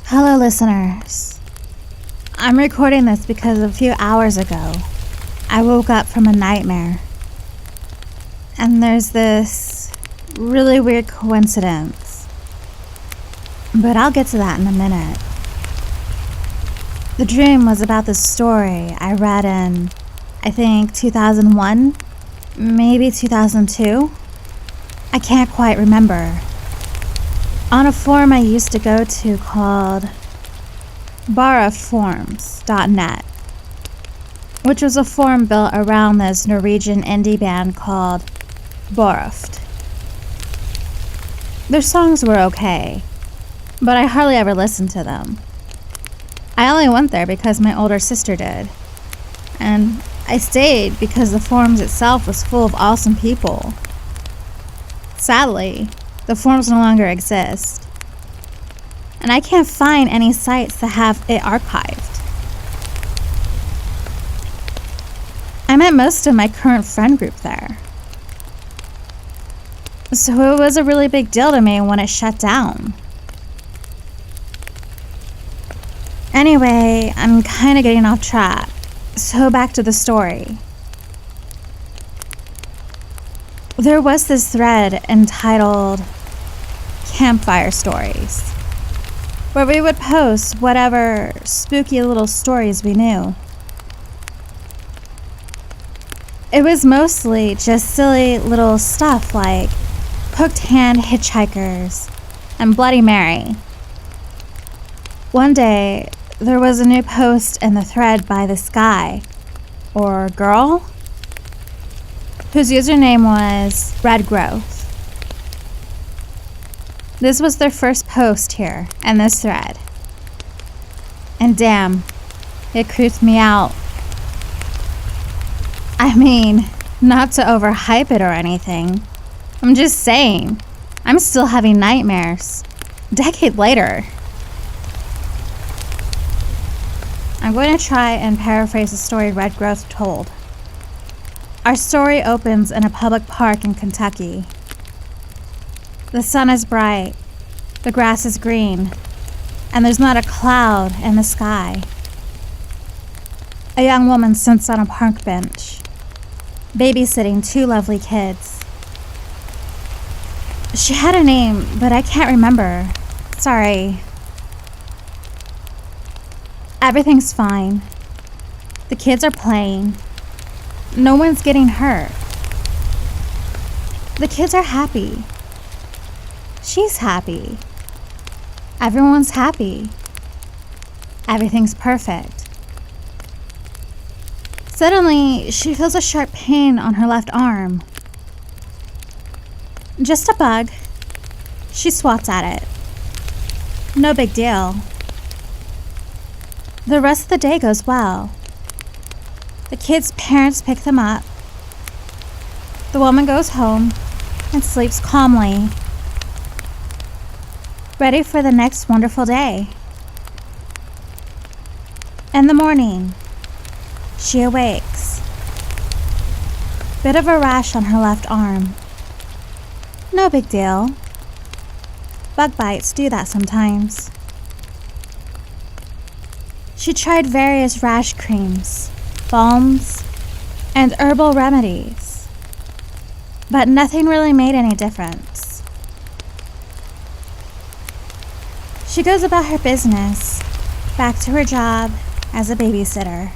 Hello, listeners. I'm recording this because a few hours ago, I woke up from a nightmare. And there's this really weird coincidence. But I'll get to that in a minute. The dream was about this story I read in, I think, 2001, maybe 2002. I can't quite remember. On a forum I used to go to called baraforums.net, which was a forum built around this Norwegian indie band called Redgrowth. Their songs were okay, but I hardly ever listened to them. I only went there because my older sister did, and I stayed because the forums itself was full of awesome people. Sadly, the forums no longer exist, and I can't find any sites that have it archived. I met most of my current friend group there, so it was a really big deal to me when it shut down. Anyway, I'm kind of getting off track, so back to the story. There was this thread entitled Campfire Stories, where we would post whatever spooky little stories we knew. It was mostly just silly little stuff like hooked hand hitchhikers and Bloody Mary. One day, there was a new post in the thread by this guy, or girl, whose username was Redgrowth. This was their first post here in this thread. And damn, it creeped me out. I mean, not to overhype it or anything. I'm just saying, I'm still having nightmares. A decade later. I'm going to try and paraphrase the story Redgrowth told. Our story opens in a public park in Kentucky. The sun is bright, the grass is green, and there's not a cloud in the sky. A young woman sits on a park bench, babysitting two lovely kids. She had a name, but I can't remember. Sorry. Everything's fine. The kids are playing. No one's getting hurt. The kids are happy. She's happy. Everyone's happy. Everything's perfect. Suddenly, she feels a sharp pain on her left arm. Just a bug. She swats at it. No big deal. The rest of the day goes well. The kids' parents pick them up. The woman goes home and sleeps calmly, ready for the next wonderful day. In the morning, she awakes. Bit of a rash on her left arm. No big deal. Bug bites do that sometimes. She tried various rash creams, balms, and herbal remedies, but nothing really made any difference. She goes about her business, back to her job as a babysitter.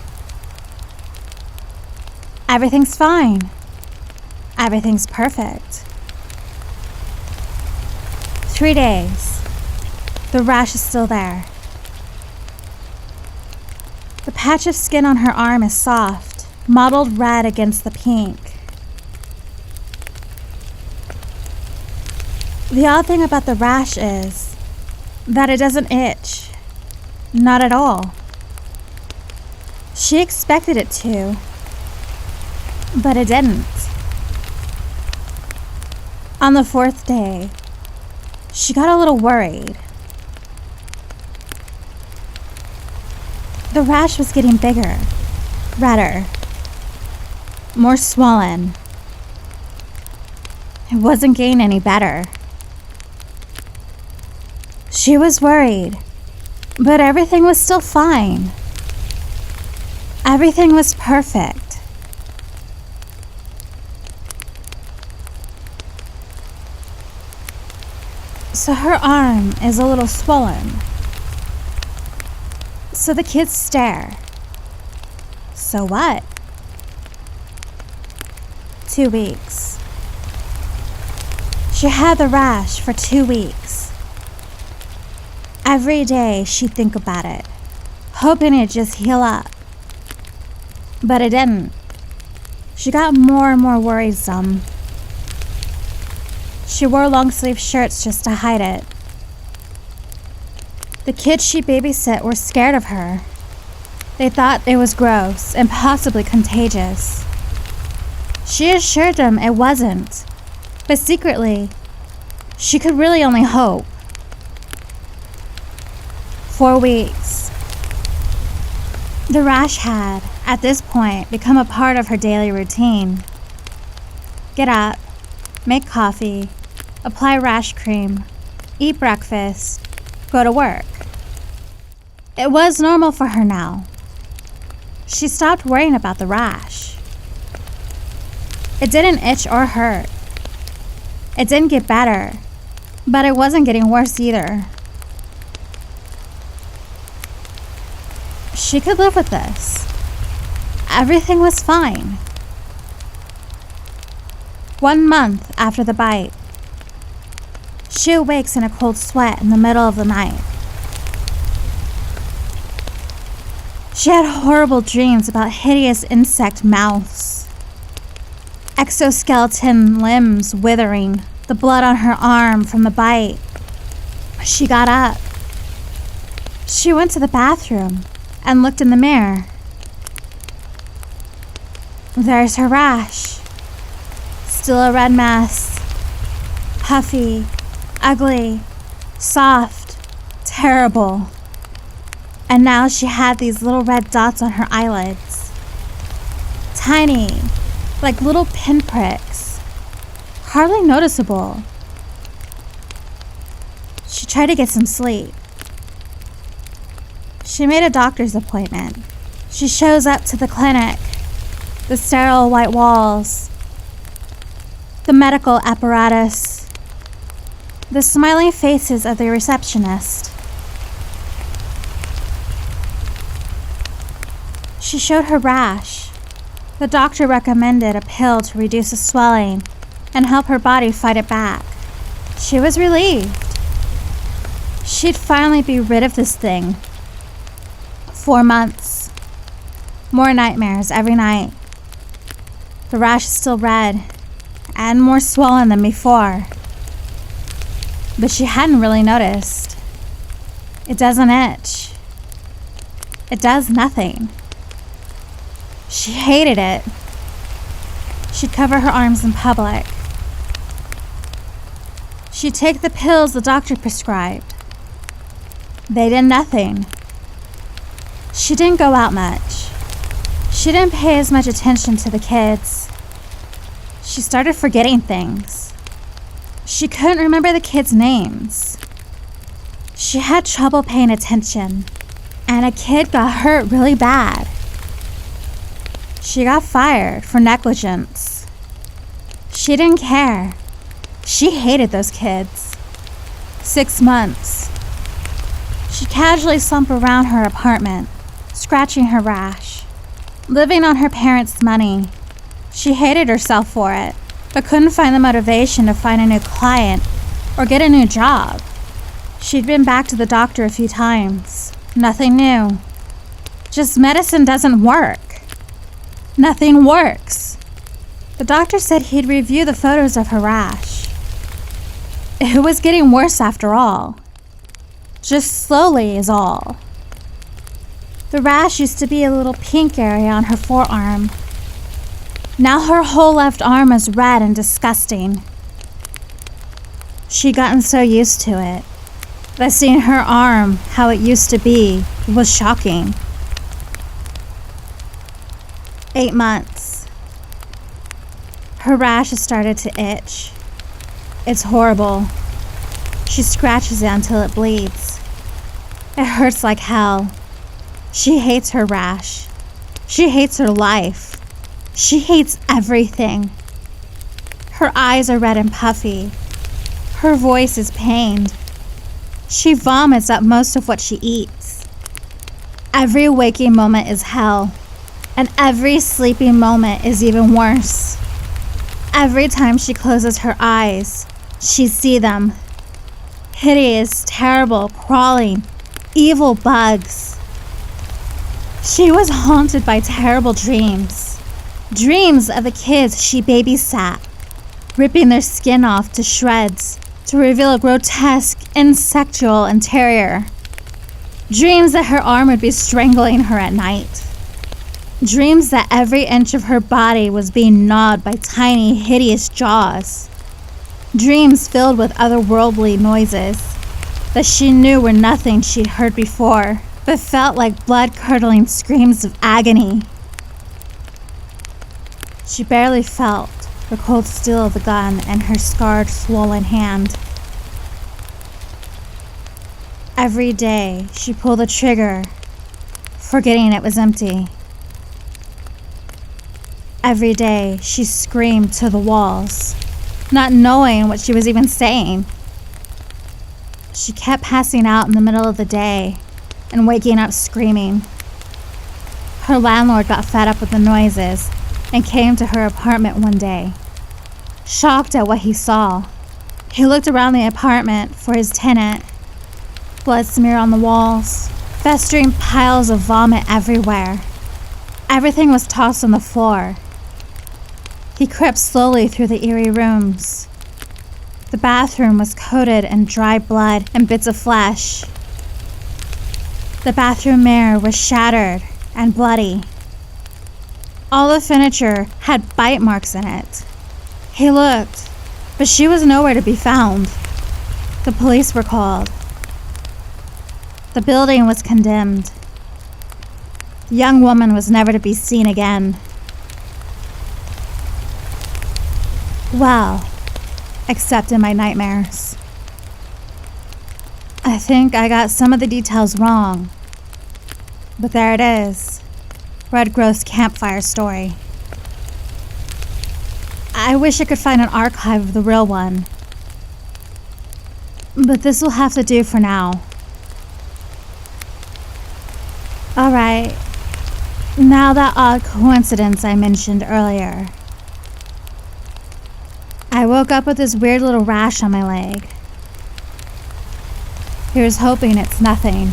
Everything's fine. Everything's perfect. 3 days. The rash is still there. The patch of skin on her arm is soft, mottled red against the pink. The odd thing about the rash is that it doesn't itch. Not at all. She expected it to, but it didn't. On the 4th day, she got a little worried. The rash was getting bigger, redder. more swollen. It wasn't getting any better. She was worried, but everything was still fine. Everything was perfect. So her arm is a little swollen. So the kids stare. So what? 2 weeks. She had the rash for 2 weeks. Every day she'd think about it, hoping it'd just heal up. But it didn't. She got more and more worrisome. She wore long-sleeve shirts just to hide it. The kids she babysit were scared of her. They thought it was gross and possibly contagious. She assured them it wasn't, but secretly, she could really only hope. 4 weeks. The rash had, at this point, become a part of her daily routine. Get up, make coffee, apply rash cream, eat breakfast, go to work. It was normal for her now. She stopped worrying about the rash. It didn't itch or hurt. It didn't get better, but it wasn't getting worse either. She could live with this. Everything was fine. 1 month after the bite, she awakes in a cold sweat in the middle of the night. She had horrible dreams about hideous insect mouths, exoskeleton limbs withering, the blood on her arm from the bite. She got up. She went to the bathroom and looked in the mirror. There's her rash. Still a red mess. Puffy, ugly, soft, terrible. And now she had these little red dots on her eyelids. Tiny, like little pinpricks. Hardly noticeable. She tried to get some sleep. She made a doctor's appointment. She shows up to the clinic. The sterile white walls. The medical apparatus. The smiling faces of the receptionist. She showed her rash. The doctor recommended a pill to reduce the swelling and help her body fight it back. She was relieved. She'd finally be rid of this thing. 4 months. More nightmares every night. The rash is still red and more swollen than before. But she hadn't really noticed. It doesn't itch. It does nothing. She hated it. She'd cover her arms in public. She'd take the pills the doctor prescribed. They did nothing. She didn't go out much. She didn't pay as much attention to the kids. She started forgetting things. She couldn't remember the kids' names. She had trouble paying attention, and a kid got hurt really bad. She got fired for negligence. She didn't care. She hated those kids. 6 months. She casually slumped around her apartment, scratching her rash, living on her parents' money. She hated herself for it, but couldn't find the motivation to find a new client or get a new job. She'd been back to the doctor a few times. Nothing new. Just medicine doesn't work. Nothing works. The doctor said he'd review the photos of her rash. It was getting worse after all. Just slowly is all. The rash used to be a little pink area on her forearm. Now her whole left arm is red and disgusting. She'd gotten so used to it that seeing her arm how it used to be was shocking. 8 months. Her rash has started to itch. It's horrible. She scratches it until it bleeds. It hurts like hell. She hates her rash. She hates her life. She hates everything. Her eyes are red and puffy. Her voice is pained. She vomits up most of what she eats. Every waking moment is hell, and every sleeping moment is even worse. Every time she closes her eyes, she sees them. Hideous, terrible, crawling, evil bugs. She was haunted by terrible dreams. Dreams of the kids she babysat, ripping their skin off to shreds to reveal a grotesque, insectual interior. Dreams that her arm would be strangling her at night. Dreams that every inch of her body was being gnawed by tiny, hideous jaws. Dreams filled with otherworldly noises that she knew were nothing she'd heard before, but felt like blood-curdling screams of agony. She barely felt the cold steel of the gun in her scarred, swollen hand. Every day, she pulled the trigger, forgetting it was empty. Every day, she screamed to the walls, not knowing what she was even saying. She kept passing out in the middle of the day and waking up screaming. Her landlord got fed up with the noises and came to her apartment one day. Shocked at what he saw, he looked around the apartment for his tenant. Blood smear on the walls, festering piles of vomit everywhere. Everything was tossed on the floor. He crept slowly through the eerie rooms. The bathroom was coated in dry blood and bits of flesh. The bathroom mirror was shattered and bloody. All the furniture had bite marks in it. He looked, but she was nowhere to be found. The police were called. The building was condemned. The young woman was never to be seen again. Well, except in my nightmares. I think I got some of the details wrong, but there it is. Redgrowth's Campfire story. I wish I could find an archive of the real one, but this will have to do for now. Alright, now that odd coincidence I mentioned earlier. I woke up with this weird little rash on my leg. Here's hoping it's nothing.